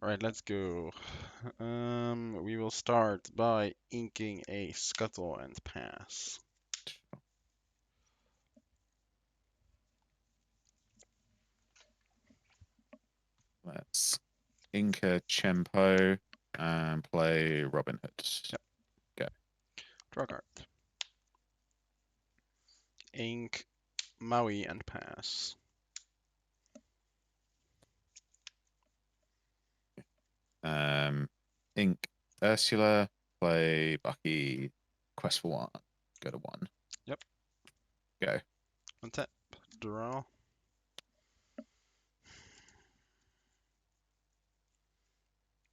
All right, let's go. We will start by inking a scuttle and pass. Let's Inca Chempo and play Robin Hood. Yep. Go. Draw card. Ink Maui and pass. Ink Ursula, play Bucky, quest for 1. Go to 1. Yep. Go. Untap. Draw.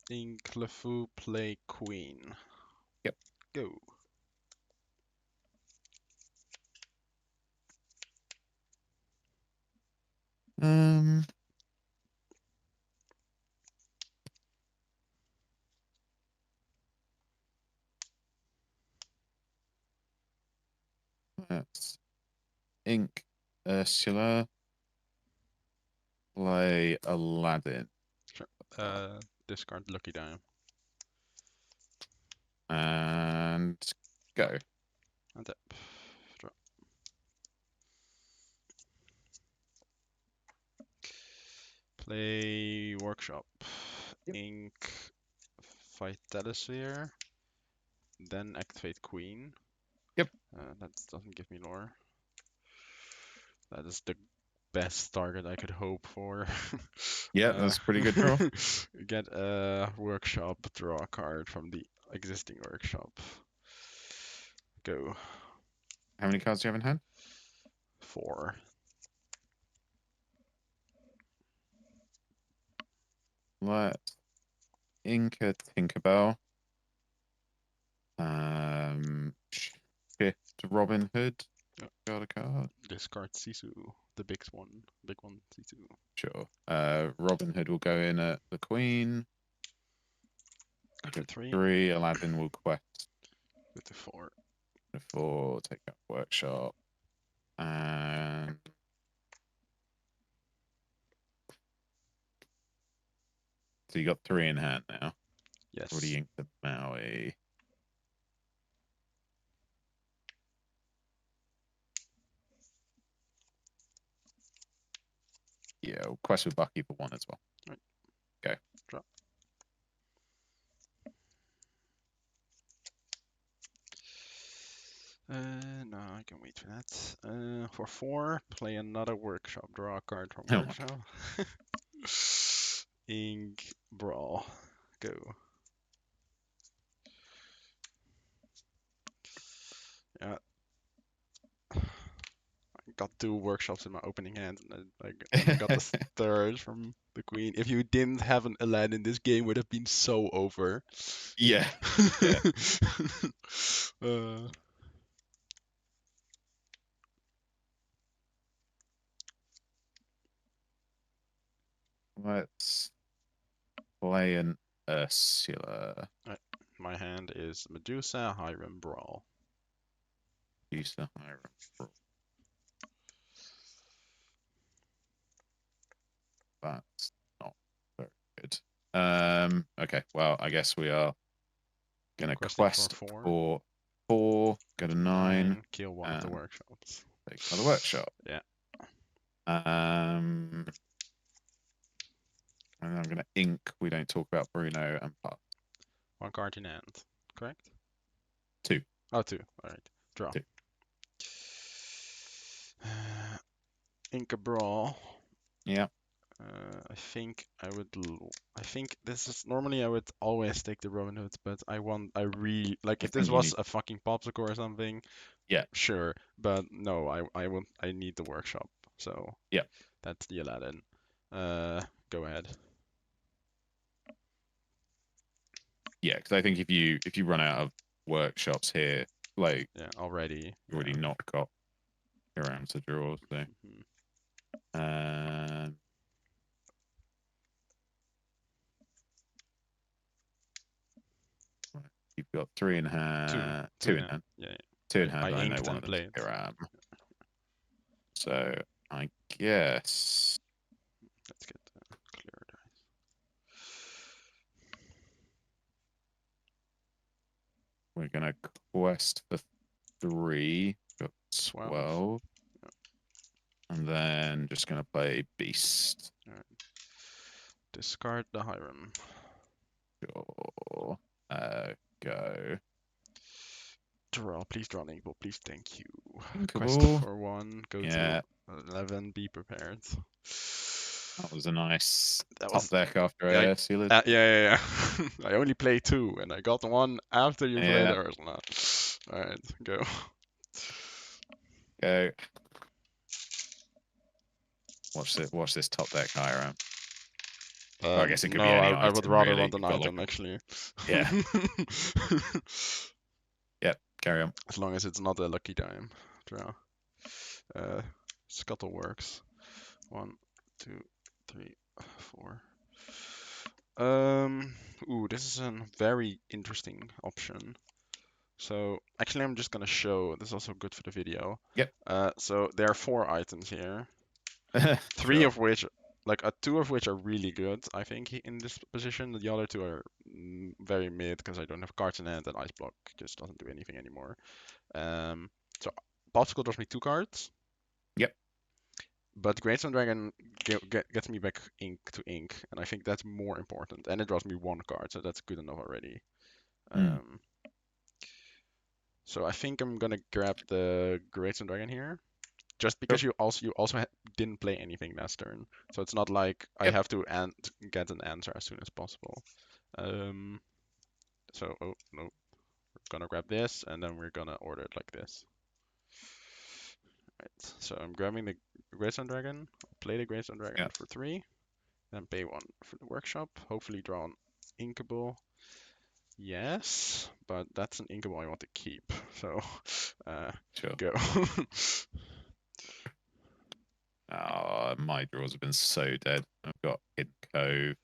Ink LeFou, play queen. Yep. Go. Um, let's Ink Ursula, play Aladdin, Sure. Discard Lucky Dime. and go. Untap. Draw. Play Workshop. Yep. Ink Vitalisphere. Then activate Queen. Yep. That doesn't give me lore. That is the best target I could hope for. Yeah, uh, that's a pretty good draw. get a workshop, draw a card from the existing workshop. Go. How many cards do you have in hand? 4. Let's Inca Tinkerbell. Shift Robin Hood. Yep. Got a card. Discard Sisu, the big one. Big one, Sisu. Sure. Robin Hood will go in at the Queen. Go to 3. 3. Aladdin will quest. Go to 4. 4. Take up workshop. And so you got 3 in hand now. Yes. Already inked the Maui. Yeah, we'll quest with Bucky for 1 as well. Right. Go. Draw. No, I can wait for that. For 4, play another workshop. Draw a card from Oh, workshop. Ink Brawl. Go. Yeah. I got 2 workshops in my opening hand, and I got the third from the queen. If you didn't have an Aladdin, this game would have been so over. yeah. Yeah. uh, Let's play an Ursula. my hand is Medusa, Hiram, Brawl. Use the higher. That's not very good. Okay, well, I guess we are gonna Questing quest for 4. for 4, go to 9, Kill one of the and workshops. take another workshop. Yeah. And I'm gonna ink. We don't talk about Bruno and Puff. 1 card in hand, correct? 2. Oh, 2. All right. Draw. 2. Inca Brawl. Yeah. I think I would. I think this is normally I would always take the Robin Hood, but I really like I if this think you was need. a fucking popsicle or something. Yeah. Sure, but no, I need the workshop. So Yeah. that's the Aladdin. Go ahead. Yeah, because I think if you run out of workshops here, like Yeah, already. you already Yeah. not got your answer draws. So, Mhm. um, you've got 3 in hand, 2 2 in in hand. hand, Yeah. 2 in I hand. I know inked one and of them's played. Hiram. So I guess Let's get clear dice. we're gonna quest for 3. Got 12. 12. Yeah. And then just gonna play Beast. Alright. Discard the Hiram. Sure. Go. Draw, please draw an inkable, please, thank you. Quest Inkable. for 1, go Yeah, to 11, be prepared. that was a nice That top was, deck after yeah, I sealed. yeah. I only played 2, and I got 1 after you played Yeah, Ursula. Alright, go. go. Watch this top deck Hiram. Well, I guess it could be No, any I would item, rather really. want an You've got like item, actually. yeah. Yep, carry on. As long as it's not a lucky dime. Draw. Scuttle works. 1, 2, 3, 4. Ooh, this is a very interesting option. So actually, I'm just gonna show. This is also good for the video. Yep. So there are 4 items here. 3 Sure. of which, like 2 of which are really good, I think, in this position. The other 2 are very mid because I don't have cards in hand and Ice Block just doesn't do anything anymore. So Popsicle draws me 2 cards. Yep. But Greatstone Dragon gets me back ink to ink, and I think that's more important. And it draws me 1 card, so that's good enough already. Mm. So I think I'm gonna grab the Greatstone Dragon here, just because Sure. you also didn't play anything last turn, so it's not like I Yep. have to get an answer as soon as possible. So oh no, we're gonna grab this, and then we're gonna order it like this. Right. So I'm grabbing the Greatstone Dragon. I'll play the Greatstone Dragon Yep. for 3. Then pay 1 for the workshop. Hopefully draw an inkable. Yes, but that's an inkable I want to keep. So, Sure. go. Oh, my draws have been so dead. I've got Hidden Cove,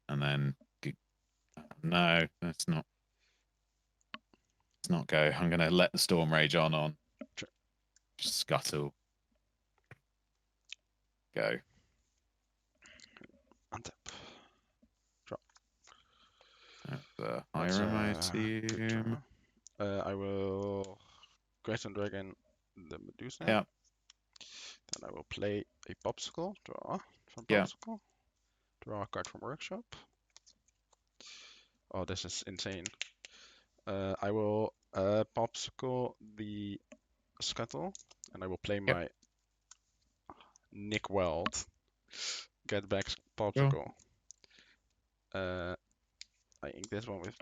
and then no, that's not. Let's not go. I'm gonna let the Storm Rage on. Sure. Scuttle. Go. Untap. Draw. That's Hiram, I a good assume. draw. I will Greatstone Dragon the Medusa. Yeah. Then I will play a Popsicle. Draw from Yeah. Popsicle. Draw a card from Workshop. Oh, this is insane. I will Popsicle the Scuttle, and I will play Yep. my Nick Weld. Get back Sure. Popsicle. I ink this one with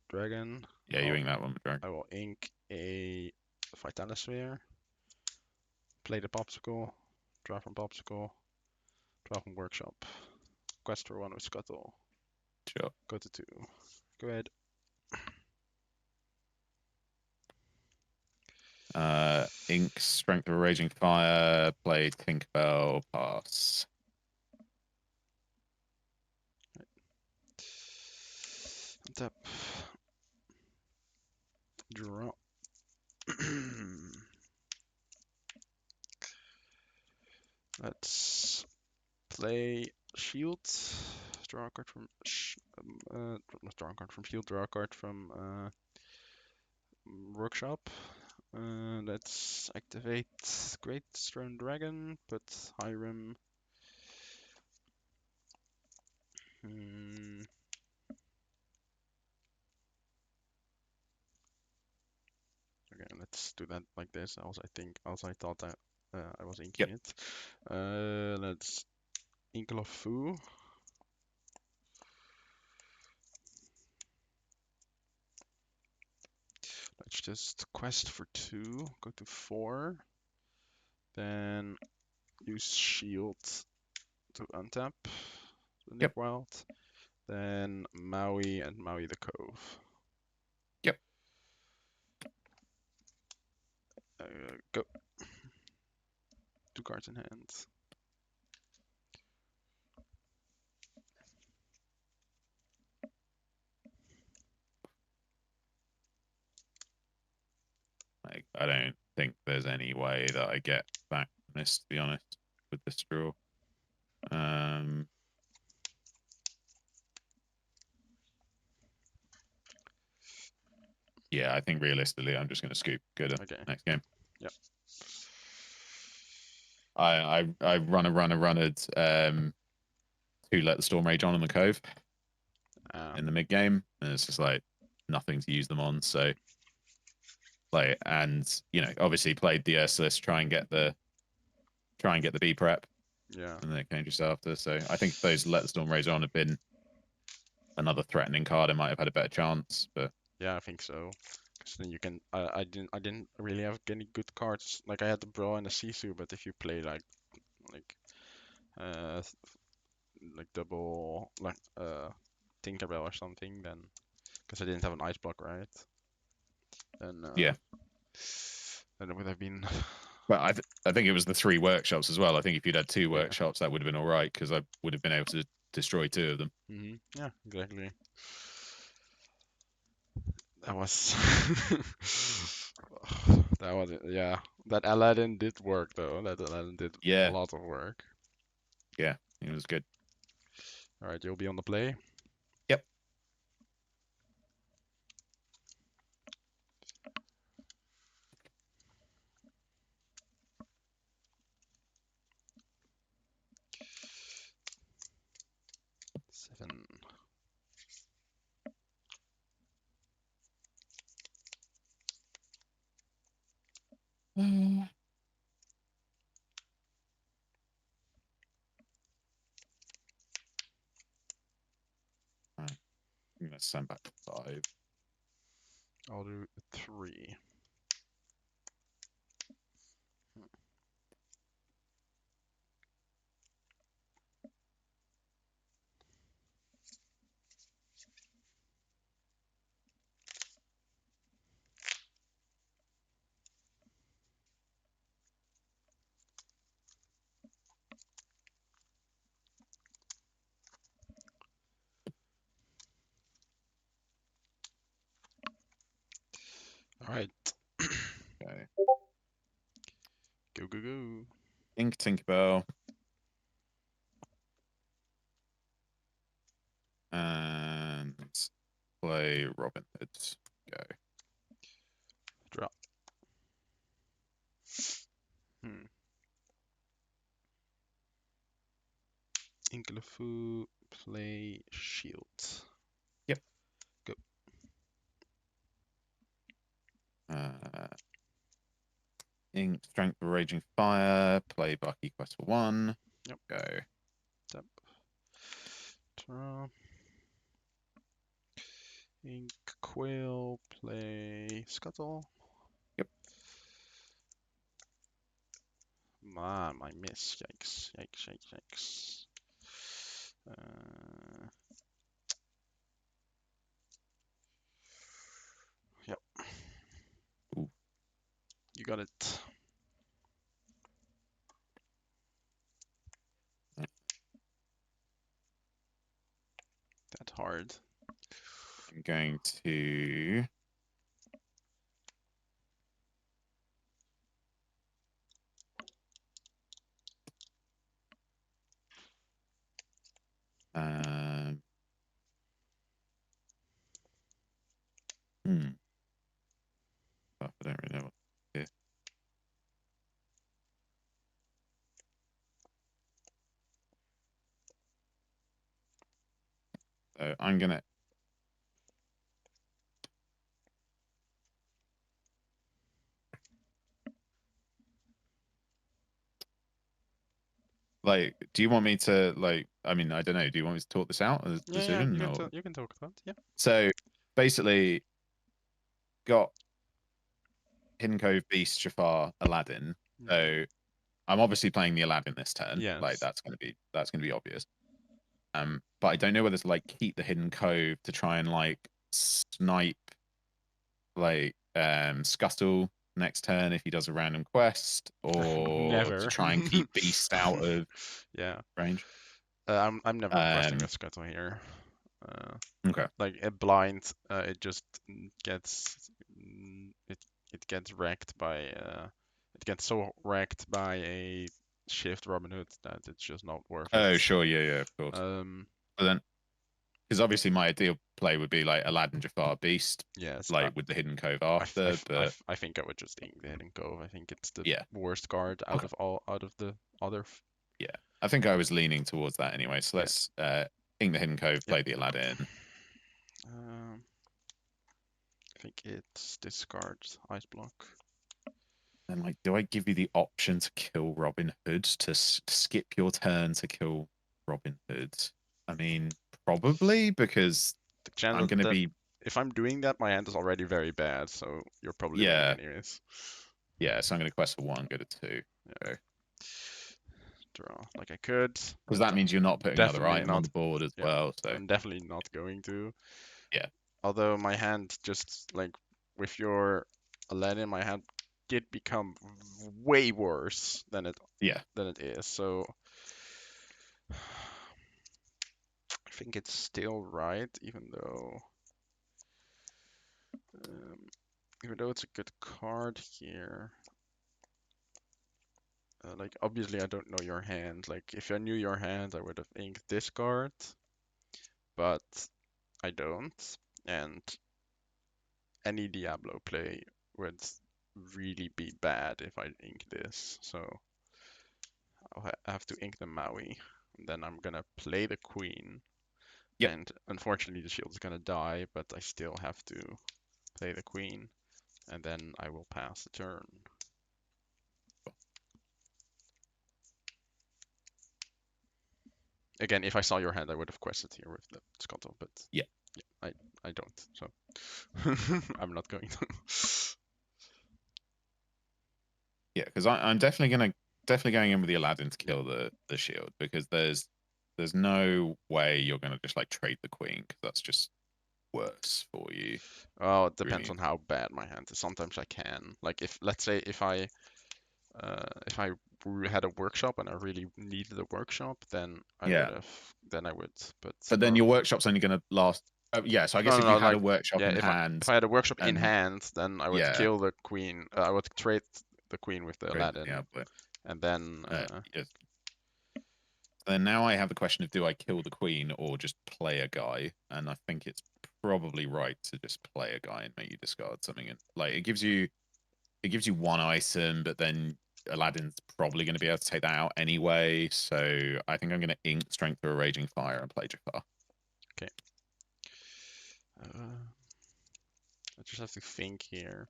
Dragon. Yeah, you ink that one with Dragon. I will ink a Vitalisphere. Play the Popsicle. Draw from Popsicle. Draw from Workshop. Quest for 1 with Scuttle. Sure. Go to 2. Go ahead. Ink, Strength of a Raging Fire, play Tinkerbell, pass. Tap. Draw. Let's play Shield. Draw a card from not draw a card from Shield. Draw a card from Workshop. Let's activate Greatstone Dragon. Put Hiram. Okay, let's do that like this. Also I thought that I was inking Yep. it. Let's Inkle of Fu. Let's just quest for 2. Go to 4. Then use Shield to untap the Nick Yep. Wild. Then Maui and Maui the Cove. Yep. Go. 2 cards in hand. Like, I don't think there's any way that I get back from this, to be honest, with this draw. Yeah, I think realistically, I'm just going to scoop. Go to Okay. next game. Yep. I run at 2 Let the Storm Rage on in the Cove in the mid game, and it's just like nothing to use them on. So like, and obviously played the Ursulus, try and get the B prep, Yeah. and then exchange just after. So I think if those Let the Storm Rage on had been another threatening card, I might have had a better chance. But Yeah, I think so. Because then you can. I didn't really have any good cards. Like I had the Brawl and the Sisu, but if you play like uh like double Tinkerbell or something, then because I didn't have an ice block, right? Then yeah, then it would have been but I think it was the 3 workshops as well. I think if you'd had 2 yeah. workshops, that would have been all right because I would have been able to destroy 2 of them. Yeah, exactly. That was that was it. Yeah, that Aladdin did work though. That Aladdin did a Yeah, lot of work. yeah, it was good. All right, you'll be on the play. Yep. 7. Right. I'm gonna send back to 5. I'll do 3. All right, Okay. go go go. Tinkerbell. And play Robin Hood. Go. Drop. Hmm. Inklefu, play shield. Yep. Go. Uh, Ink, Strength of Raging Fire. Play Bucky Quest for 1. Yep. Go. Tap. Draw. Ink Quill, play Scuttle. Yep. Man, I miss. Yikes, yikes, yikes, yikes. Yep, Ooh. you got it. That hard. I'm going to um hmm. Oh, I don't really know what to do. So I'm gonna like, do you want me to like, I mean, I don't know, do you want me to talk this out as a Yeah, yeah, decision or you can talk about it. Yeah. so basically got Hidden Cove, Beast, Jafar, Aladdin. So I'm obviously playing the Aladdin this turn. Like Yes. that's gonna be obvious. But I don't know whether to like keep the Hidden Cove to try and like snipe like Scuttle next turn if he does a random quest, or to Never. try and keep Beast out of Yeah. range. I'm never questing Um, a Scuttle here. Uh, okay. like a blind, it just gets it gets wrecked by it gets so wrecked by a shift Robin Hood that it's just not worth Oh, it. sure, yeah, yeah, of course. Um, But then because obviously my ideal play would be like Aladdin Jafar Beast, Yes, like with the hidden cove I, th- I, after. th- I, But th- I think I would just ink the hidden cove. I think it's the yeah, worst card okay, out of the other. yeah, I think I was leaning towards that anyway. So Yeah. let's ink the hidden cove, Yep. play the Aladdin. I think it's discards ice block. And like, do I give you the option to kill Robin Hood to skip your turn to kill Robin Hood? I mean, probably because The chance I'm of gonna that, be if I'm doing that, my hand is already very bad, so you're probably winning yeah, anyways. yeah. So I'm gonna quest for one, go to two. Yeah. Okay. Draw like I could, Because but that means you're not putting another definitely item on not. the board as Yeah, well. So I'm definitely not going to. yeah, Although my hand just like with your Aladdin, my hand did become way worse yeah, than it is. So I think it's still right, um, even though it's a good card here. Like obviously I don't know your hand. Like if I knew your hand, I would have inked this card, but I don't. And any Diablo play would really be bad if I ink this. So I have to ink the Maui. And then I'm gonna play the Queen. yep. And unfortunately the shield is gonna die, but I still have to play the Queen. And then I will pass the turn. Again, if I saw your hand, I would have quested here with the Scuttle, but Yeah, yeah, I don't, so I'm not going to. yeah. Because I'm definitely going in with the Aladdin to kill the shield because there's no way you're gonna just like trade the queen because that's just worse for you. Oh, it depends Really. on how bad my hand is. Sometimes I can. Like if, let's say, if I had a workshop and I really needed a workshop, then Yeah. I would. But But then or your workshop's only gonna last. Yeah. So I guess no, no, if you no. had a Like workshop yeah, in if hand I had a workshop in and hand, then I would yeah, kill the queen. I would trade the queen with the trade with the Aladdin, output. and then Yes. Then now I have the question of do I kill the queen or just play a guy? And I think it's probably right to just play a guy and make you discard something. And like it gives you one item, but then Aladdin's probably going to be able to take that out anyway. So I think I'm going to ink Strength through a Raging Fire and play Jafar. okay. I just have to think here,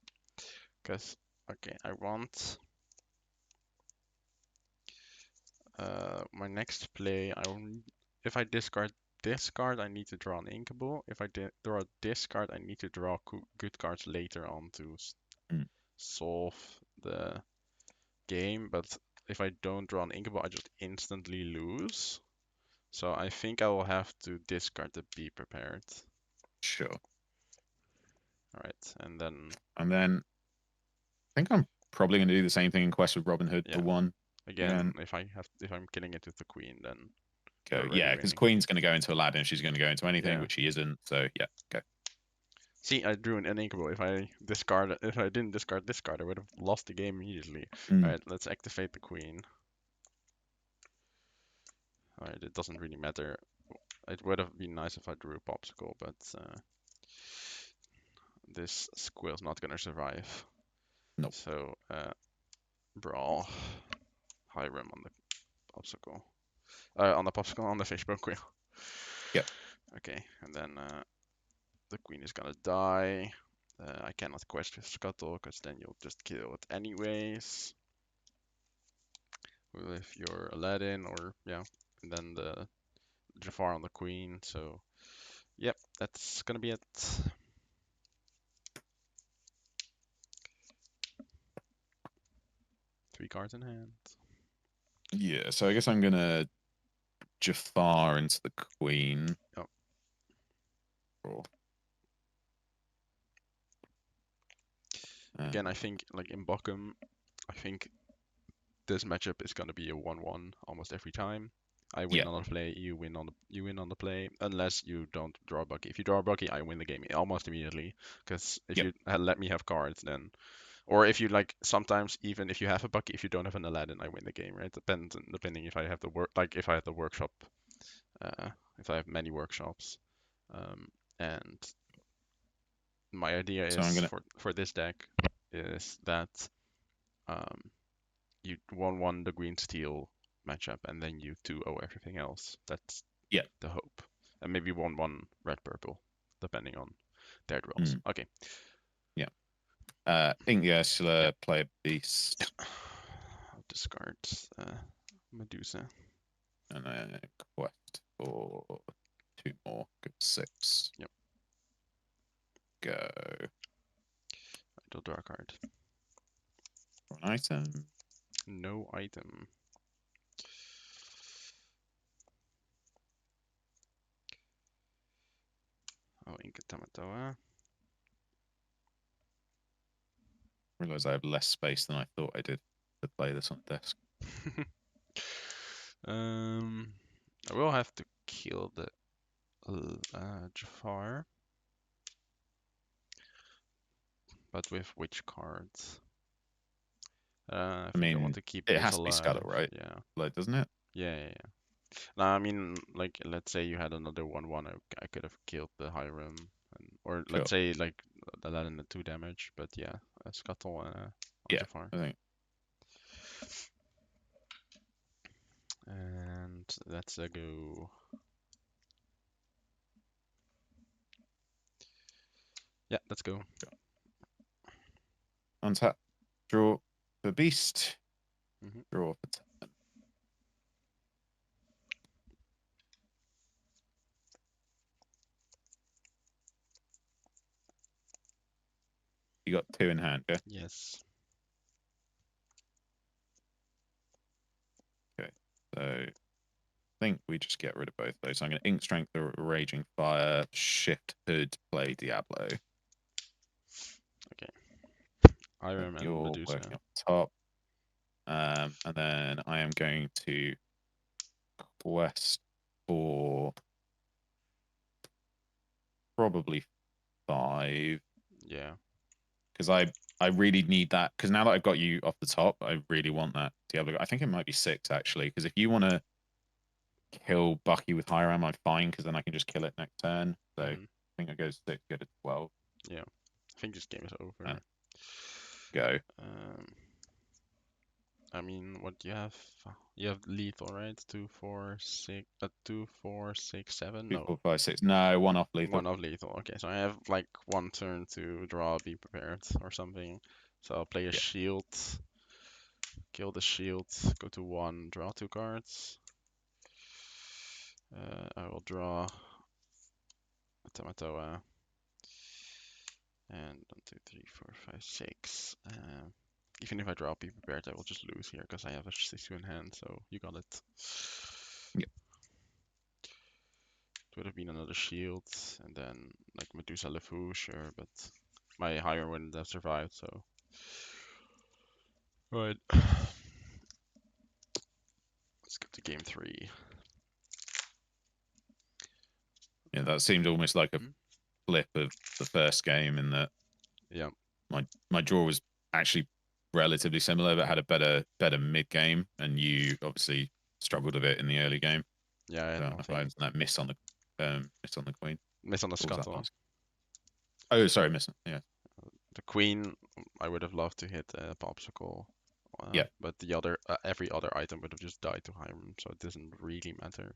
because okay, I want my next play. If I discard this card, I need to draw an inkable. If I draw this card, I need to draw good cards later on to Mm, solve the game. But if I don't draw an inkable, I just instantly lose. So I think I will have to discard the Be Prepared. sure. All right, and then And then I think I'm probably going to do the same thing in Quest with Robin Hood yeah, for one. again, Again, if I'm killing it with the Queen, then go. you're already Yeah, because winning. Queen's going to go into Aladdin. She's going to go into anything, Yeah. which she isn't. So yeah, go. See, I drew an uninkable. If I didn't discard this card, I would have lost the game immediately. Mm, Alright, let's activate the queen. Alright, it doesn't really matter. It would have been nice if I drew a popsicle, but this squirrel's not gonna survive. no. So, brawl. High rim on the popsicle. On the fishbone queen. Yep. Okay, and then the queen is gonna die. I cannot quest with Scuttle, because then you'll just kill it anyways. With your Aladdin, or yeah, and then the Jafar on the queen. So yep, that's gonna be it. Three cards in hand. Yeah. So I guess I'm going to Jafar into the Queen. Oh, Or, again, I think like in Bochum, I think this matchup is gonna be a 1-1 almost every time. I win yeah. on the play, you win on the play, unless you don't draw a Bucky. If you draw a Bucky, I win the game almost immediately. Because if Yep. you let me have cards, then or if you like sometimes even if you have a Bucky, if you don't have an Aladdin, I win the game, right? Depending if I have the work like if I have the workshop, uh, if I have many workshops. And my idea So I'm is gonna. for this deck is that um, you 1-1 the green steel matchup, and then you 2-0 everything else. That's Yeah. the hope. And maybe 1-1 red purple, depending on their draws. Mm, Okay. yeah. Ink Yeah. Ursula, play a beast, I'll discard Medusa. and then quest for 2 more. Good 6. Yep. Go I'll draw a card. for an item. No item. Oh, Inka Tamatoa. Realize I have less space than I thought I did to play this on the desk. um, I will have to kill the Jafar, but with which cards? I I think I want mean, to keep it this has to be Scuttle, alive. right? Yeah, Like, doesn't it? yeah. No, I mean, like, let's say you had another 1-1, I could have killed the Hiram, or Sure. let's say like the land and the 2 damage. But yeah, Scuttle on Yeah, Jafar, I think. and let's go. Yeah, let's go. Untap, draw for beast, Hmm. draw for 10. You got 2 in hand, yeah? Yes. Okay. So I think we just get rid of both those. So I'm going to Ink Strength the Raging Fire, Shift Hood, play Diablo. Okay. Then Hiram and you're Medusa. working up top. And then I am going to quest for probably 5, Yeah. because I really need that, because now that I've got you off the top, I really want that Diablo. I think it might be 6 actually, because if you want to kill Bucky with Hiram, I'm fine, because then I can just kill it next turn. So I Hmm. think I go 6, go to 12. Yeah. I think this game is over. And go. Um, I mean, what do you have? You have lethal, right? 2, 4, 6, 2, 4, 6, 7. 2, No, 4, 5, 6. No, one off lethal. one of lethal. Okay, so I have like one turn to draw, be prepared, or something. So I'll play a Yeah. shield, kill the shield, go to 1, draw 2 cards. I will draw a Tamatoa, and 1, 2, 3, 4, 5, 6. Even if I draw be prepared, I will just lose here because I have a 6 in hand. So you got it. Yeah. It would have been another shield, and then like Medusa LeFou, sure, but my higher wouldn't have survived. So right, let's go to game 3. Yeah, that seemed almost like a Hmm? flip of the first game, in that Yeah, my draw was actually relatively similar, but had a better mid game, and you obviously struggled a bit in the early game. yeah, I I had don't know if I nothing. had that miss on the queen. Miss on the What was that scuttle. last? Oh, sorry, miss. Yeah, The queen, I would have loved to hit a popsicle, yeah, but the other every other item would have just died to Hiram, so it doesn't really matter.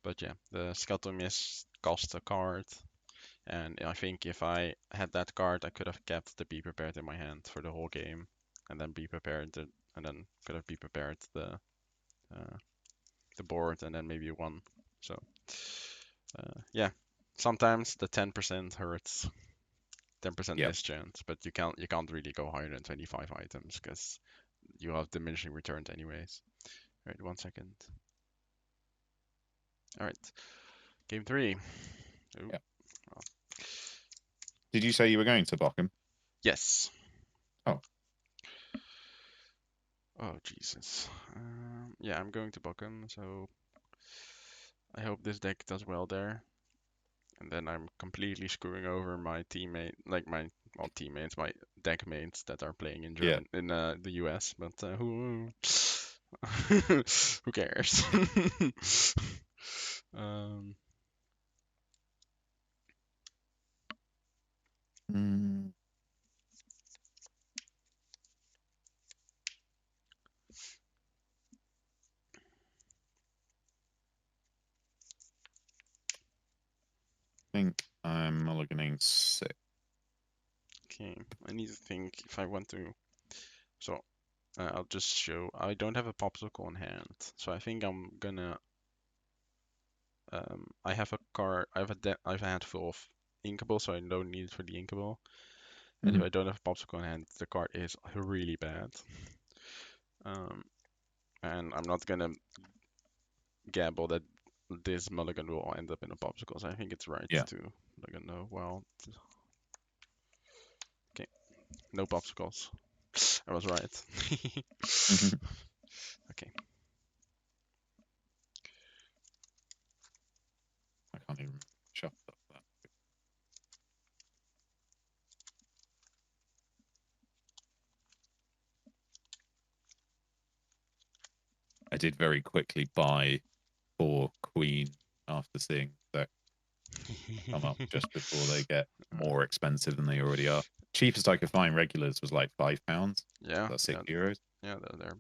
But yeah, the scuttle miss cost a card, and I think if I had that card, I could have kept the be prepared in my hand for the whole game, and then be prepared, and then could have be prepared uh, the board, and then maybe won. So yeah, sometimes the 10% hurts, 10% yeah. mischance, but you can't really go higher than 25 items because you have diminishing returns anyways. All right, 1 second. All right, game 3. Ooh, Yeah. well, Did you say you were going to Bochum? yes. Oh, Oh Jesus. Yeah, I'm going to Buckham, so I hope this deck does well there. And then I'm completely screwing over my teammate, like my well teammates, my deck mates that are playing in yeah. German in the US. But who cares? um, think I'm mulliganing 6. Okay, I need to think if I want to. So I'll just show. I don't have a popsicle in hand, so I think I'm gonna. I have a card. I have a handful of inkable, so I don't need it for the inkable. And if Mhm. I don't have a popsicle in hand, the card is really bad. Um, and I'm not gonna gamble that this mulligan will end up in a popsicle. So I think it's right Yeah. to mulligan. No, well, okay, no popsicles. I was right. Mhm. Okay. I can't even shuffle up that. I did very quickly buy 4 queen after seeing that come up just before they get more expensive than they already are. Cheapest I could find regulars was like £5. Yeah, That's yeah, €6. yeah. They're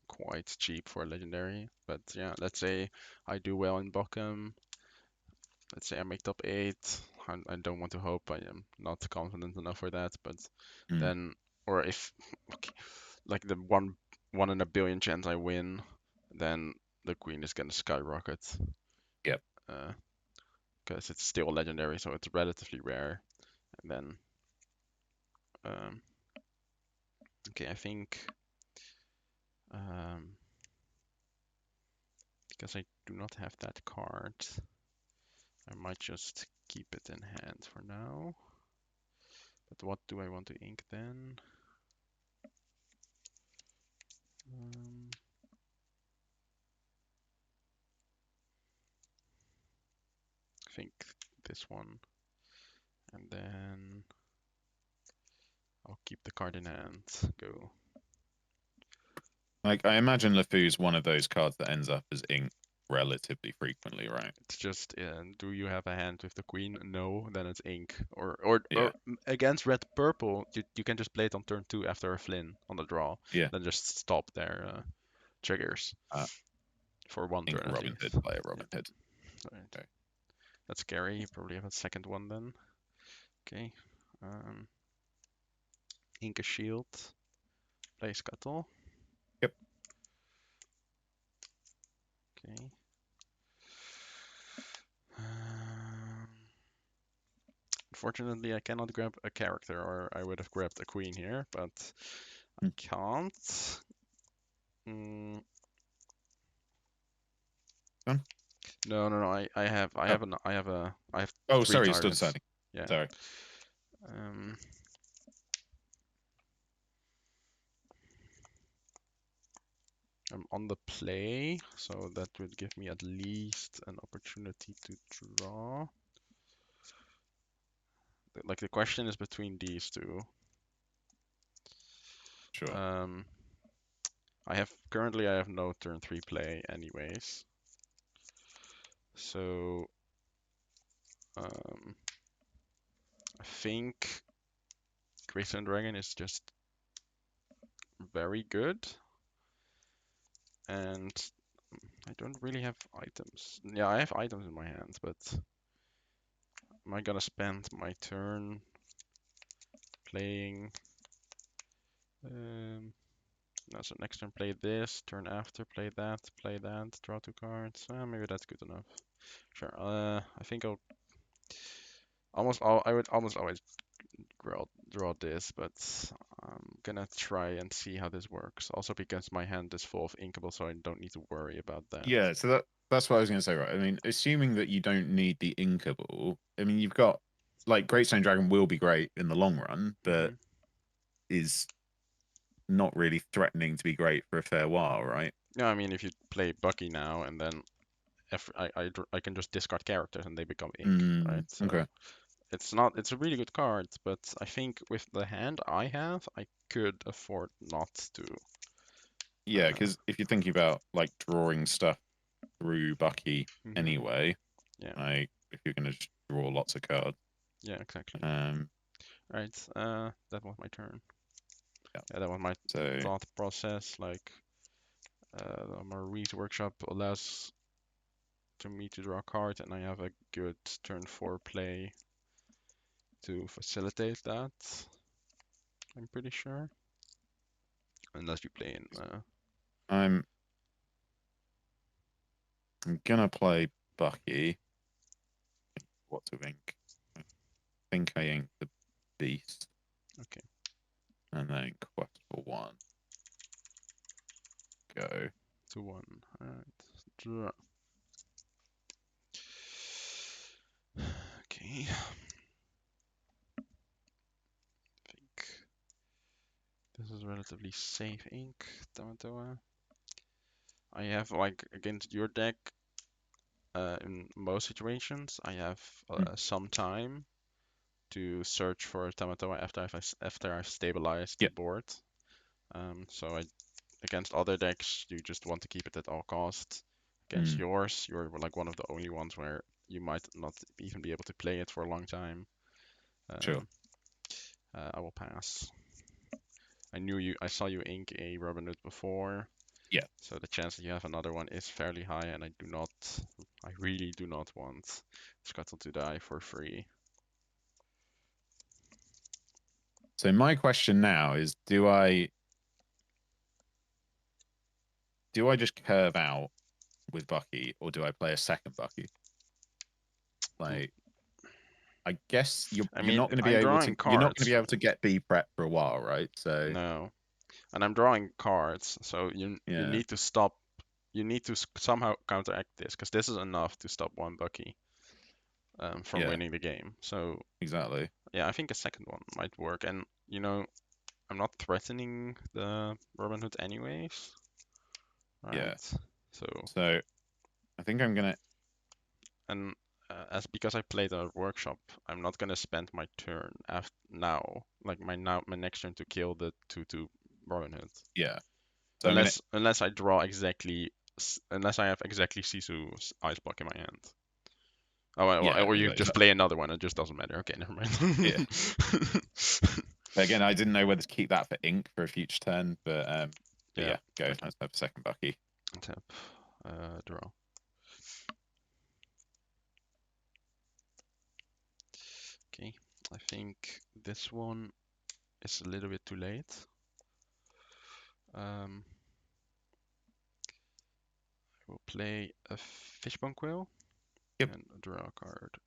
quite cheap for a legendary. But yeah, let's say I do well in Bochum. Let's say I make top eight. I don't want to hope. I am not confident enough for that. But Mm. then, or if okay, like the one in a billion chance I win, then the queen is gonna skyrocket. Yep. Because it's still legendary, so it's relatively rare. And then, um, okay, I think um, because I do not have that card, I might just keep it in hand for now. But what do I want to ink then? Um, I think this one, and then I'll keep the card in hand. Go. Like I imagine LeFou's one of those cards that ends up as ink relatively frequently, right? It's just, do you have a hand with the queen? No, then it's ink. Yeah. Against red purple, you can just play it on turn two after a Flynn on the draw. Yeah. Then just stop their triggers Uh, for one ink turn a at Robin Hood, least. play a Yeah, Robin Hood. right. Okay. That's scary. You probably have a second one then. Okay. Um, ink a shield. Play Scuttle. Yep. Okay. Um, Unfortunately, I cannot grab a character, or I would have grabbed a queen here, but I Hmm. can't. Mm, Done? no, no, no. Oh. I have Oh, three sorry, you're still targets. deciding. Yeah. Sorry. Um, I'm on the play, so that would give me at least an opportunity to draw. Like the question is between these two. Sure. Um, I have no turn three play anyways. So um, I think Graceland Dragon is just very good, and I don't really have items. Yeah, I have items in my hands, but am I gonna spend my turn playing? No, so next turn play this, turn after play that, draw two cards. Maybe that's good enough. Sure. I think I would almost always draw this, but I'm gonna try and see how this works. Also because my hand is full of inkable, so I don't need to worry about that. Yeah, so that's what I was going to say, right? I mean, assuming that you don't need the inkable, I mean, you've got like Great Stone Dragon will be great in the long run, but Hmm. is not really threatening to be great for a fair while, right? Yeah, I mean if you play Bucky now and then if I can just discard characters and they become ink, right? So Okay. it's a really good card, but I think with the hand I have, I could afford not to. Yeah, Uh, because if you're thinking about like drawing stuff through Bucky hmm. anyway, Yeah, like if you're going to just draw lots of cards, yeah, exactly. um, Right, that was my turn. yeah. Yeah, that was my So thought process. Like, Marie's workshop allows to me to draw a card, and I have a good turn 4 play to facilitate that. I'm pretty sure. Unless you play in. I'm gonna play Bucky. What to ink? I think I ink the Beast. Okay. And then quest for 1. Go. 2-1. Alright. Draw. Okay. I think this is relatively safe ink, Tamatoa. I have, like, against your deck, in most situations, I have some time to search for Tamatoa after I've stabilized the Yep, board. So against other decks, you just want to keep it at all costs. Against yours, you're like one of the only ones where you might not even be able to play it for a long time. sure. I will pass. I saw you ink a Robin Hood before, Yeah. so the chance that you have another one is fairly high, and I really do not want Scuttle to die for free. So my question now is, do I just curve out with Bucky, or do I play a second Bucky? Like, I guess I you're mean, not going to be I'm able drawing cards. to get B prep for a while, right? So No, and I'm drawing cards, so you yeah, need to stop. You need to somehow counteract this, because this is enough to stop one Bucky from yeah, winning the game. So exactly. yeah, I think a second one might work. And I'm not threatening the Robin Hood anyways, Yeah. right? So So I think I'm gonna. and as because I played a workshop, I'm not gonna spend my turn after now, like my next turn to kill the 2/2 Robin Hood, Yeah. So I'm gonna. unless I draw exactly, unless I have exactly Sisu's Ice Block in my hand. Oh, Yeah. or you Exactly. just play another one. It just doesn't matter. Okay, never Yeah. mind. Again, I didn't know whether to keep that for ink for a future turn, but Yeah. yeah, go. Okay. Let's have a second Bucky. Tap. Draw. Okay. I think this one is a little bit too late. I will play a Fishbone Quill Yep. and draw a card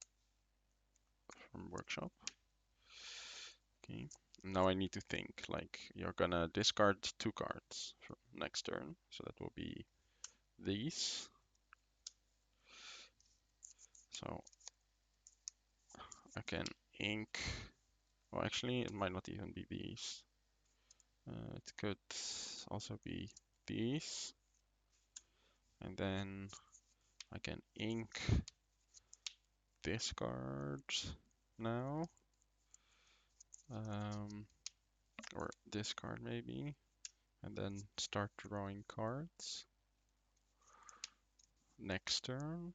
from Workshop. Okay. Now I need to think. Like, you're gonna discard 2 cards for next turn, so that will be these. So I can ink. Well, actually, it might not even be these. It could also be these. And then I can ink this card now. Or this card maybe. And then start drawing cards. Next turn.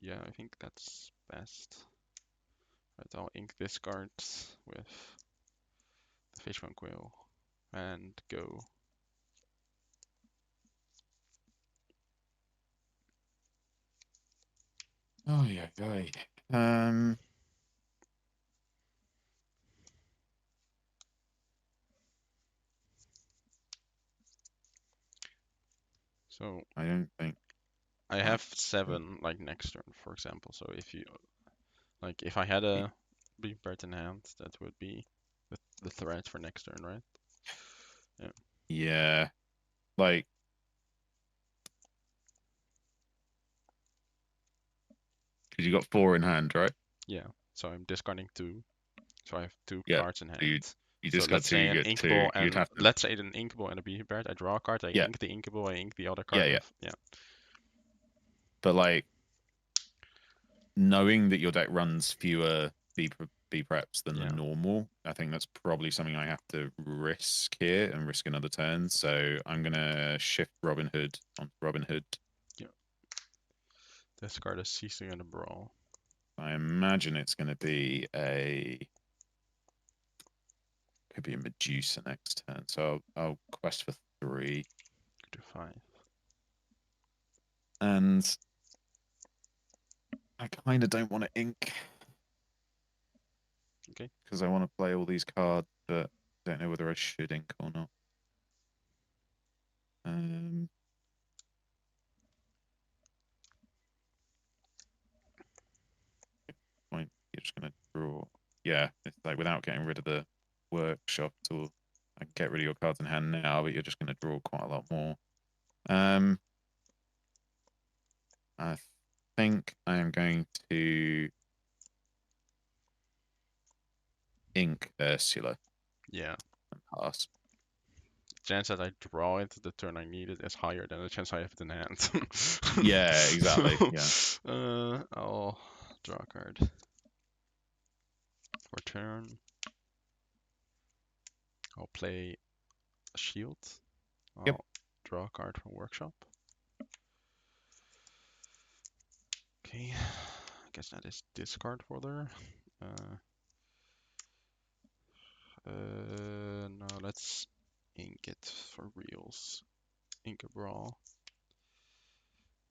Yeah, I think that's best. Right, I'll ink this card with the Fishbone Quill and go. Oh yeah, go. So I don't think I I. have 7 like next turn, for example. So if I had a big bird in hand, that would be the threat for next turn, right? Yeah. Yeah. Like, because you got 4 in hand, right? Yeah. So I'm discarding 2. So I have 2 Yeah. cards in So hand. you So just got let's 2. say You an get 2. Inkball, You'd and have to. let's say an Inkball and a Beefy Bird. I draw a card. I Yeah. ink the Inkball. I ink the other Yeah. card Yeah. with yeah. But like, knowing that your deck runs fewer B preps than the Yeah. normal, I think that's probably something I have to risk here and risk another turn. So I'm gonna shift Robin Hood onto Robin Hood. Yeah. Discard a Ceasing and a Brawl. I imagine it's gonna be could be a Medusa next turn. So I'll quest for 3. Go to 5. and I kind of don't want to ink Okay. because I want to play all these cards, but don't know whether I should ink or not. Um, Point. You're just gonna draw. Yeah, it's like without getting rid of the workshop tool. I can get rid of your cards in hand now, but you're just gonna draw quite a lot more. Um, I think I am going to ink Ursula Yeah. and pass. The chance that I draw it the turn I need it is higher than the chance I have it in hand. Yeah, exactly. Yeah. I'll draw a card for turn. I'll play a shield. Yep. I'll draw a card from workshop. Okay, I guess that is discard fodder. Uh, no, let's ink it for reals. Ink a brawl.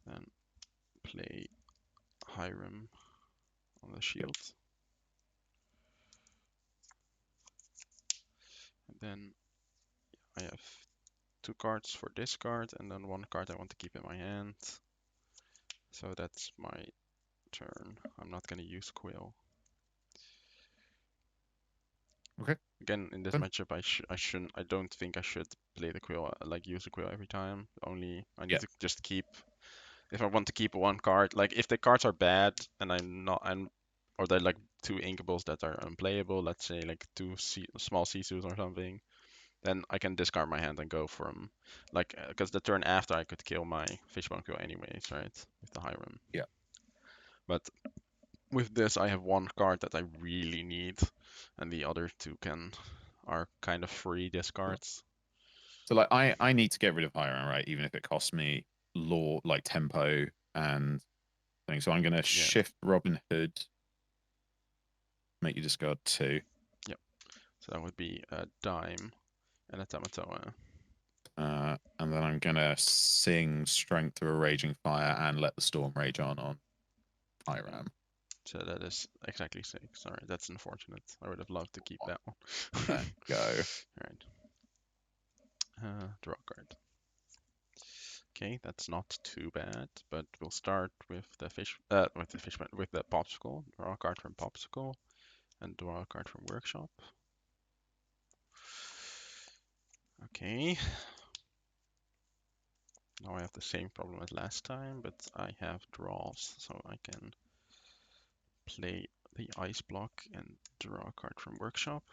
Then play Hiram on the Yep. shield. And then I have 2 cards for discard and then 1 card I want to keep in my hand. So that's my turn. I'm not gonna use Quill. Okay. Again, in this Done. matchup, I don't think I should play the Quill, like use the Quill every time. Only I need Yeah. to just keep, if I want to keep 1 card, like if the cards are bad and or they're like 2 inkables that are unplayable, let's say like 2 small Sisus or something, then I can discard my hand and go for them. Like, because the turn after I could kill my Fishbone Quill anyways, right? With the Hiram. Yeah. But with this, I have 1 card that I really need, and the other 2 are kind of free discards. So like I need to get rid of Hiram, right? Even if it costs me law like tempo and things. So I'm gonna Yeah. shift Robin Hood, make you discard 2. Yep. So that would be a Dime and a Tamatoa. And then I'm gonna sing Strength through a Raging Fire and let the Storm Rage on Hiram. So that is exactly 6. Sorry, that's unfortunate. I would have loved to keep that one. Then go. Alright. Draw a card. Okay, that's not too bad, but we'll start with the with the Popsicle. Draw a card from Popsicle and draw a card from Workshop. Okay. Now I have the same problem as last time, but I have draws, so I can play the Ice Block and draw a card from Workshop.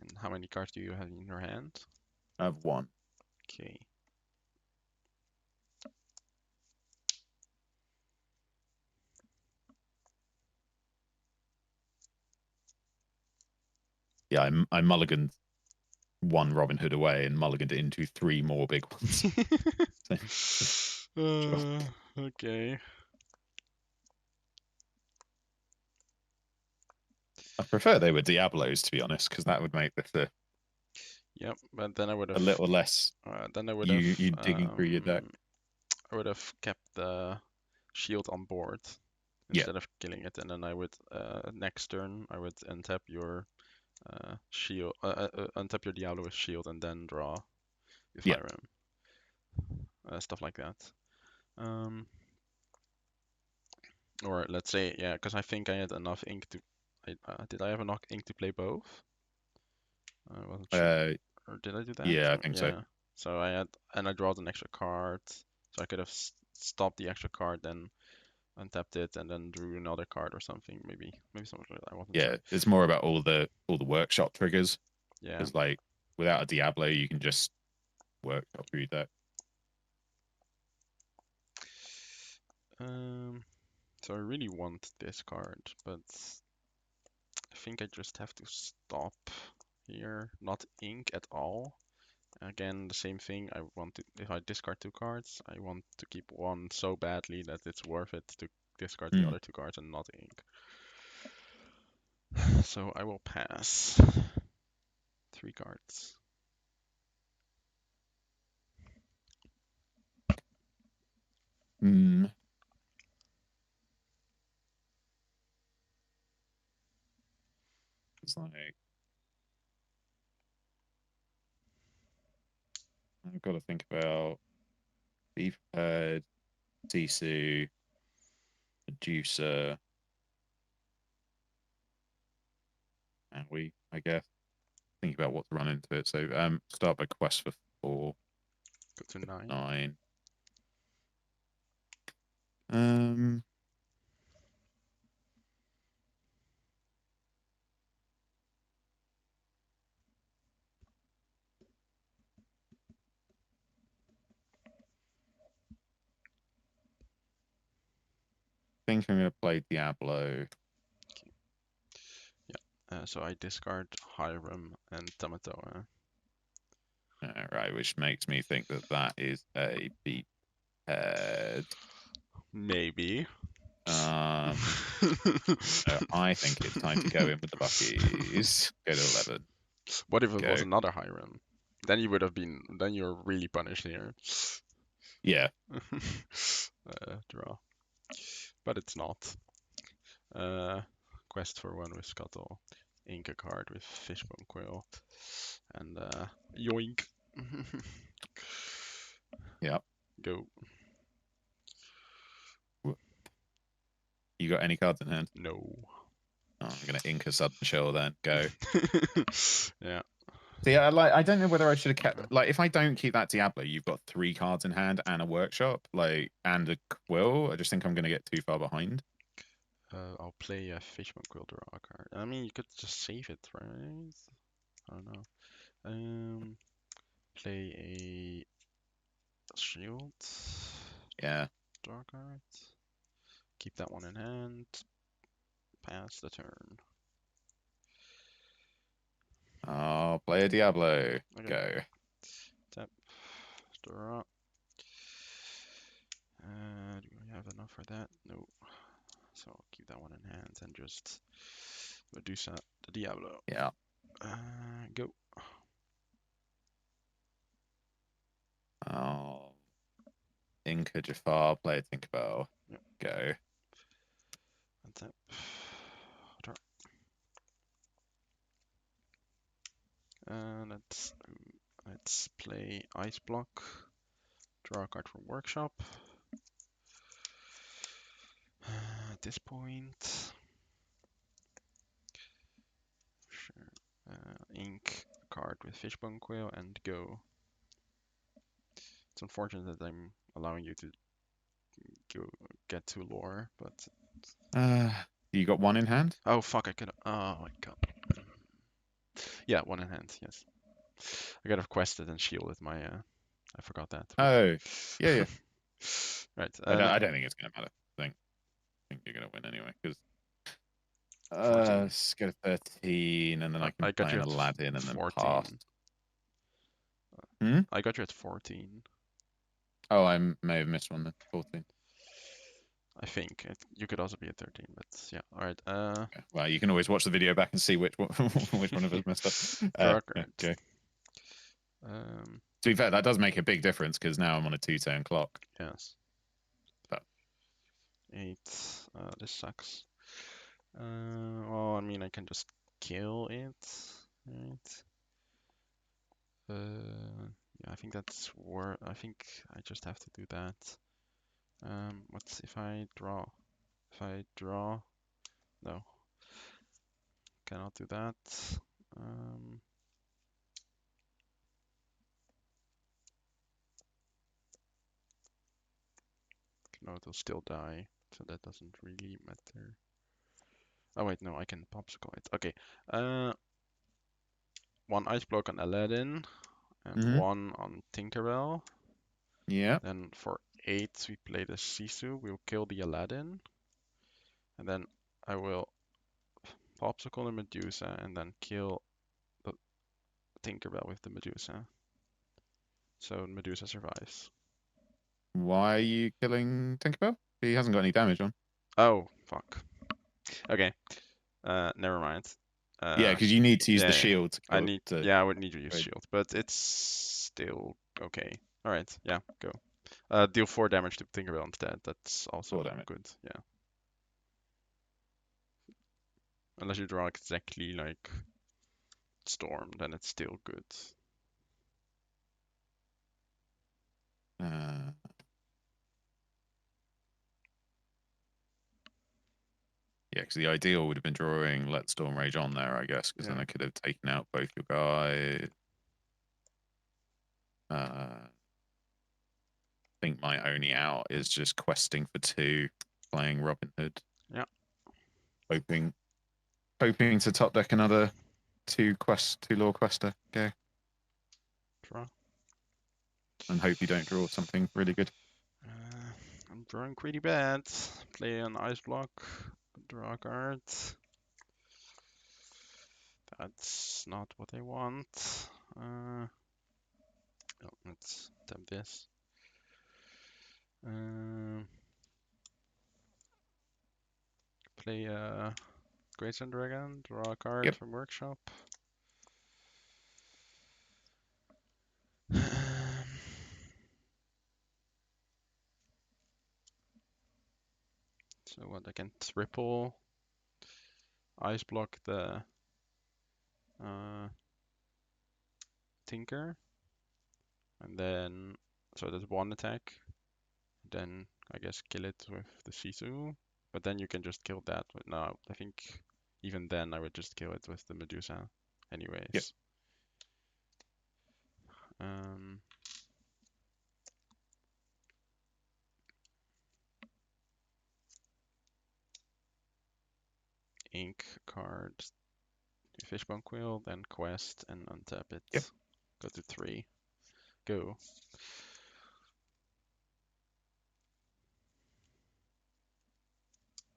And how many cards do you have in your hand? I have 1. Okay. Yeah, I mulliganed 1 Robin Hood away and mulliganed it into 3 more big ones. Sure. Okay. I prefer they were Diablos, to be honest, because that would make this Yep, but then I would a have little less you digging through your deck. I would have kept the shield on board Yeah, instead of killing it, and then I would next turn I would untap your shield, untap your Diablo with shield, and then draw with yeah. Hiram, stuff like that. Um, or let's say, yeah, because I think I had enough ink to. Did I have enough ink to play both? I wasn't sure. Uh, Or did I do that? yeah, I think so. Yeah. So I had, and I drawed an extra card, so I could have stopped the extra card, then untapped it, and then drew another card or something. Maybe something like that. I wasn't Yeah, sure. it's more about all the workshop triggers Yeah. because like without a Diablo, you can just workshop through your deck. Um. So I really want this card, but I think I just have to stop here. Not ink at all. Again, the same thing. I want to, if I discard 2 cards, I want to keep 1 so badly that it's worth it to discard the Hmm. other 2 cards and not ink. So I will pass 3 cards. Hmm. It's like I've got to think about beef head, sisu, juicer, and I guess, think about what to run into it. So start by quest for 4, Go to 9. 9. Um, think I'm gonna play Diablo. So I discard Hiram and Tamatoa. Right, which makes me think that that is a beef head. Maybe. Um, so I think it's time to go in with the Buckies. Go to 11. What if it was Go. another Hiram? Then you would have been. Then you're really punished here. Yeah. Draw. But it's not. Quest for 1 with Scuttle. Ink a card with Fishbone Quill. And yoink. Yeah. Go. You got any cards in hand? No. Oh, I'm gonna ink a sudden chill then. Go. Yeah. See, I don't know whether I should have kept like if I don't keep that Diablo, you've got 3 cards in hand and a workshop, like and a quill. I just think I'm gonna get too far behind. I'll play a Fishbone Quill draw a card. I mean, you could just save it, right? I don't know. Play a shield. Yeah. Draw a card. Keep that one in hand. Pass the turn. I'll play a Diablo. Okay. Go. Tap. Draw. Do we have enough for that? No. So I'll keep that one in hand and just Medusa the Diablo. Yeah. Go. I'll ink a Jafar, play a Tinkerbell. Yep. Go. And tap. Draw. And let's play Ice Block. Draw a card from Workshop. At this point, sure. Ink a card with Fishbone Quill and go. It's unfortunate that I'm allowing you to go get to lore, but You got 1 in hand? oh fuck, I could. Oh my god. Yeah, one in hand. Yes, I could have quested and shielded my. I forgot that. Oh. Yeah, yeah. Right. I don't think it's gonna matter. I think you're gonna win anyway, because 14. let's go to 13 and then I can I got play you an at Aladdin and then 14. pass. Hmm? I got you at 14. Oh, I may have missed one then. 14. I think you could also be at 13, but yeah. All right. Okay. Well, you can always watch the video back and see which one, which one of us messed up. Draw a Yeah, card. okay. Um, To be fair, that does make a big difference because now I'm on a 2-turn clock. yes. But 8. This sucks. Well, I mean, I can just kill it, right? Yeah, I think that's where I think I just have to do that. What's if I draw? If I draw, no, cannot do that. Um, no, it'll still die, so that doesn't really matter. Oh wait, no, I can popsicle it. Okay. 1 ice block on Aladdin and mhm. 1 on Tinkerbell. Yeah. Then for 8 we play the Sisu. We'll kill the Aladdin, and then I will popsicle the Medusa and then kill the Tinkerbell with the Medusa. So Medusa survives. Why are you killing Tinkerbell? He hasn't got any damage on. Oh, fuck. Okay. Never mind. Yeah, Uh, because you need to use the yeah, yeah. shield to I kill need, to yeah, I would need to use trade. shield, but it's still okay. All right, yeah, go. Deal 4 damage to Tinkerbell instead. That's 4 also damage. good. Yeah. Unless you draw exactly like Storm, then it's still good. Uh, yeah, because the ideal would have been drawing Let Storm Rage on there, I guess, because then Yeah. I could have taken out both your guys. I think my only out is just questing for 2, playing Robin Hood, Yeah. hoping to top deck another 2 lore quester. Go Draw. and hope you don't draw something really good. I'm drawing pretty bad. Play an ice block. Draw a card. That's not what I want. Oh, let's attempt this. Play a Great Sun Dragon. Draw a card Yep. from Workshop. So what I can triple ice block the Tinker, and then so that's 1 attack. Then I guess kill it with the Shizu, but then you can just kill that. But no, I think even then I would just kill it with the Medusa, Yep. anyways. Um, ink card, Fishbone Quill, then quest and untap it. Yep. Go to 3. Go.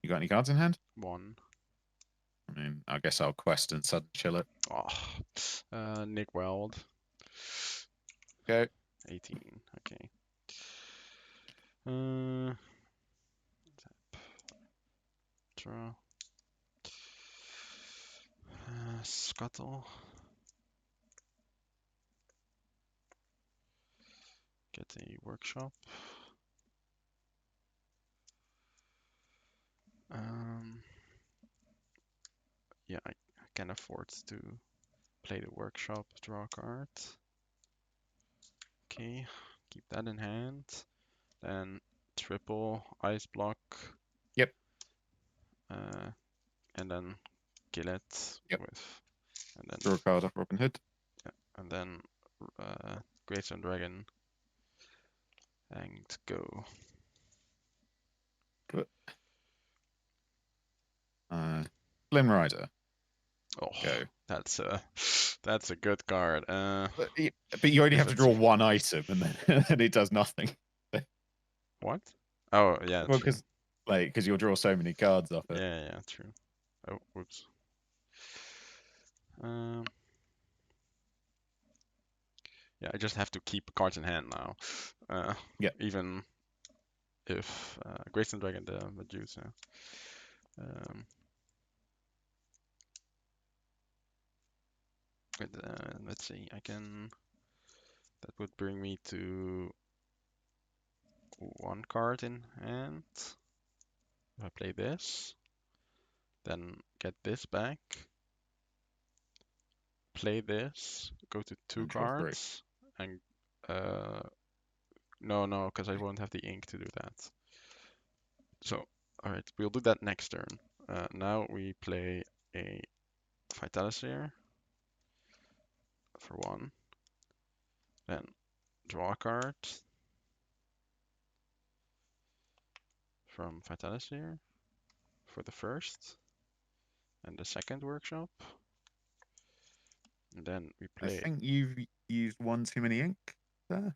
You got any cards in hand? 1. I mean, I guess I'll quest and sudden chill it. Nick Weld. Go. 18. Okay. Tap. Draw. Scuttle. Get a workshop. Yeah, I can afford to play the workshop, draw a card. Okay, keep that in hand. Then triple ice block. Yep. And then kill it Yep. with, and Draw a card off Robin Hood. then Great Stone Dragon and go. Good. Flynn Rider. Oh, Go. that's a good card. But you only Is have to it draw 1 item, and then and it does nothing. what? Oh yeah, Well, true. because you'll draw so many cards off it. Yeah, true. Oh, whoops. Yeah, I just have to keep cards in hand now. Yeah. Even if Great Stone Dragon the Medusa. But, let's see, I can. That would bring me to 1 card in hand. If I play this, then get this back. Play this, go to 2 And draw 3. cards, and no, because I won't have the ink to do that. So, all right, we'll do that next turn. Now we play a Vitalisphere for 1, then draw a card from Vitalisphere for the first and the second workshop. And then we I play. think you've used 1 too many ink there.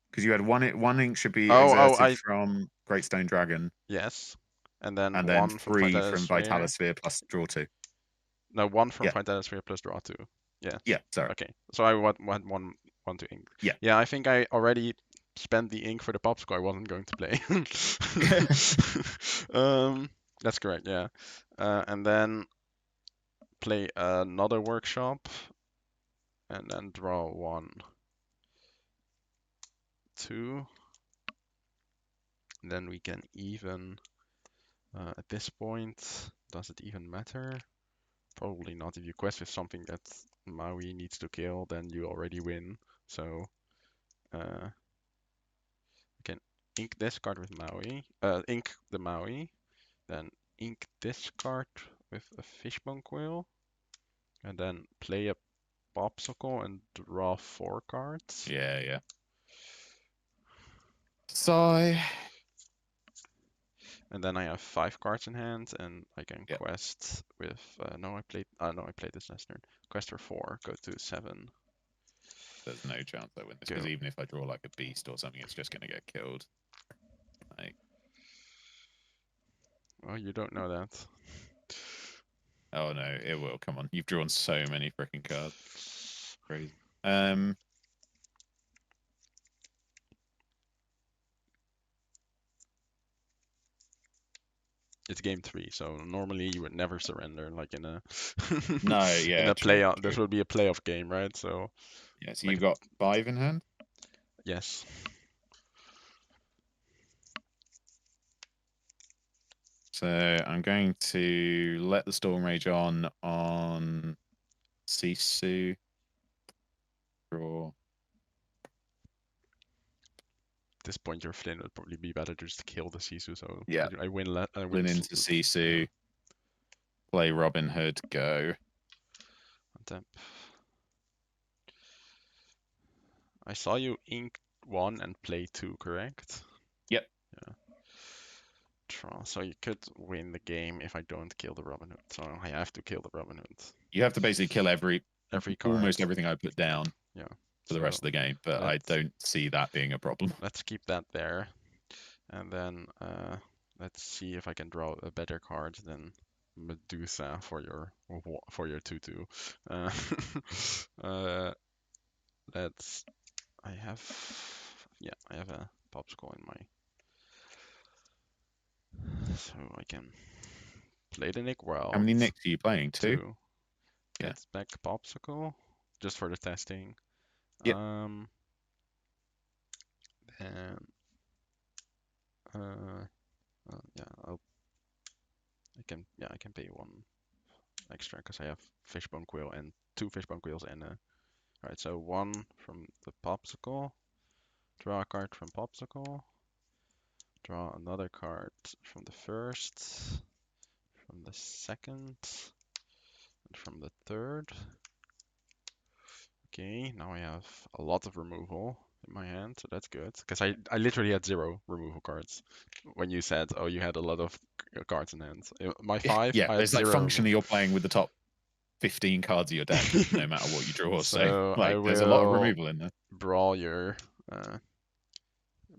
Because you had 1 ink should be exerted from Great Stone Dragon. Yes. And then And then 1 from 3 from Vitalisphere. Vitalisphere plus draw 2. No, 1 from Yeah. Vitalisphere plus draw 2. Yes. Yeah, sorry. Okay. So I want 1 to ink. Yeah. Yeah, I think I already spent the ink for the popsicle I wasn't going to play. That's correct, yeah. And then play another workshop and then draw 1 2. Then we can even, at this point, does it even matter? Probably not. If you quest with something that Maui needs to kill, then you already win. So we can ink this card with Maui, ink the Maui, then ink this card with a fishbone quill, and then play a popsicle and draw 4 cards. Yeah, yeah. So, And then I have 5 cards in hand, and I can yep. quest with. No, I played this last turn. Quest for 4. Go to 7. There's no chance I win this Go. because even if I draw like a beast or something, it's just going to get killed. Like, Well, you don't know that. oh no, it will. Come on, you've drawn so many freaking cards. Crazy. It's game 3, so normally you would never surrender, like in a No, in yeah, a true, playoff. This true. would be a playoff game, right? So Yeah, so like you've got 5 in hand. yes. So I'm going to let the Storm Rage on Sisu. Draw. At this point, your Flynn would probably be better to just kill the Sisu. So Yeah, I win. I win. Flynn into Yeah. Sisu. Play Robin Hood. Go. Untap. I saw you ink 1 and play 2, correct? Yep. Yeah. Draw. So you could win the game if I don't kill the Robin Hood. So I have to kill the Robin Hood. You have to basically kill Every card. almost everything I put down Yeah. for the So rest of the game, but I let's don't see that being a problem. let's keep that there, and then let's see if I can draw a better card than Medusa for your 2/2. Uh, uh, let's. I have. Yeah, I have a popsicle in my. So I can play the Nick How many Wild. nicks are you playing? 2? 2. Yeah. Gets back popsicle just for the testing. Yep. Um. Then. Yeah. I can pay 1 extra because I have fishbone quill and 2 fishbone quills and alright, so 1 from the popsicle, draw a card from popsicle, draw another card from the first, from the second, and from the third. Okay, now I have a lot of removal in my hand, so that's good. Because I literally had 0 removal cards when you said, oh, you had a lot of cards in hand. My 5, Yeah, I had it's like 0 removal. functionally you're playing with the top 15 cards of your deck, no matter what you draw. So, So I like, there's a lot of will removal in there. brawl your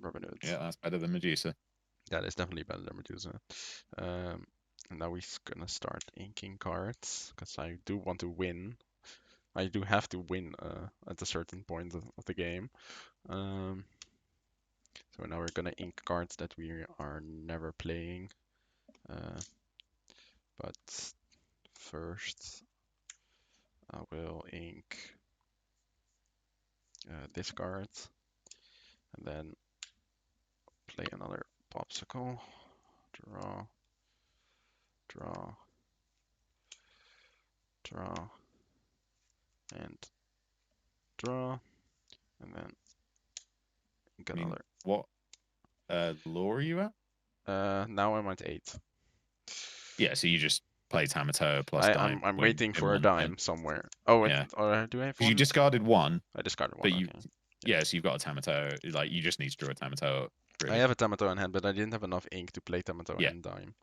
Robin Hood. Yeah, that's better than Medusa. That is definitely better than Medusa. And now we're gonna start inking cards because I do want to win. I do have to win at a certain point of the game. So now we're gonna ink cards that we are never playing. But first, I will ink this card and then play another popsicle. Draw, draw, draw, and draw, and then ink I mean, another. what lore are you at? Now I'm at 8. Yeah, so you just play Tamatoa plus Dime I'm win waiting in for a one turn. dime somewhere. Oh, Yeah, or do I have because you one? discarded one, I discarded one. but Okay. yeah, so you've got a Tamatoa. Like, you just need to draw a Tamatoa, I really. have a Tamato in hand, but I didn't have enough ink to play Tamato Yeah, and dime.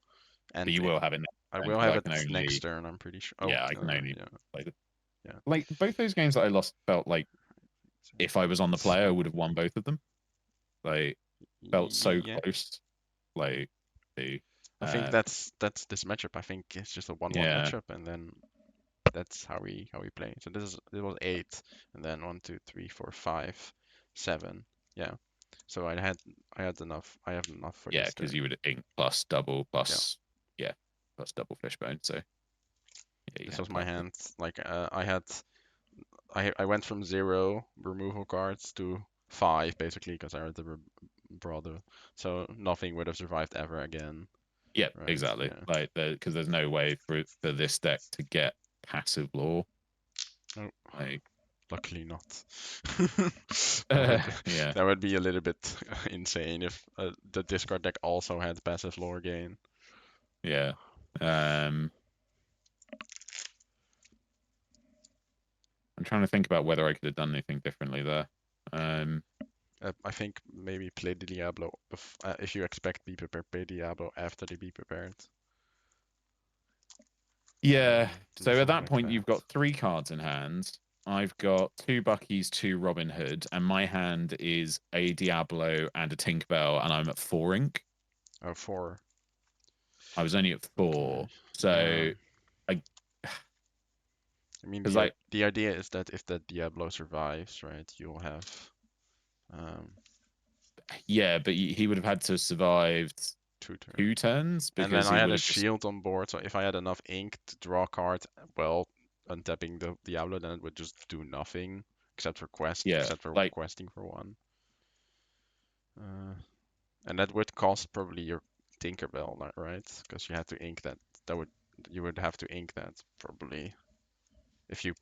but And you will have it next I turn will because have I it can next only, turn. I'm pretty sure. Oh, yeah, I can only yeah, play the. yeah. Like, both those games that I lost felt like if I was on the play, I would have won both of them. Like, felt so Yeah. close. Like, to, I think uh, that's this matchup. I think it's just a 1-1 yeah, matchup, and then that's how we play. So this was 8, and then 1, 2, 3, 4, 5, 7. Yeah. So I had enough. I have enough for yeah, this because turn. you would ink plus double Yeah. plus, yeah, plus double fishbone. So, yeah, you This had was my plenty. hand. Like I went from 0 removal cards to 5 basically because I read the brother. So nothing would have survived ever again, Yeah, right? exactly. Yeah. Like, because there's no way for this deck to get passive lore. Oh, Like, luckily not. That would yeah, that would be a little bit insane if the discard deck also had passive lore gain. yeah. Um, I'm trying to think about whether I could have done anything differently there. Um, I think maybe play the Diablo if you expect be prepared, play Diablo after the be prepared. yeah. Do So at something that like point, that. you've got 3 cards in hand. I've got 2 Buckies, 2 Robin Hood, and my hand is a Diablo and a Tinkerbell, and I'm at 4 ink. Oh, 4. I was only at Okay. 4, so I I mean because like the idea is that if the Diablo survives, right, you'll have um, yeah, but he would have had to have survived 2 2 turns. turns And then because I he had would a have just shield on board, so if I had enough ink to draw a card, well, untapping the Diablo, then it would just do nothing yeah, except for like questing for 1. Uh, and that would cost probably your Tinkerbell, right? Because you had to ink that. That would you would have to ink that probably if you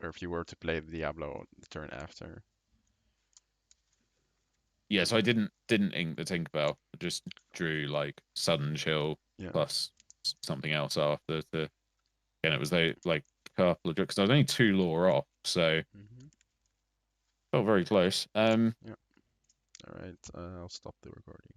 if you were to play the Diablo the turn after. yeah. So I didn't ink the Tinkerbell. I just drew like sudden chill Yeah. plus something else after to. And it was like a couple of because I was only 2 lore off, so Hmm. felt very close. Yeah. All right. I'll stop the recording.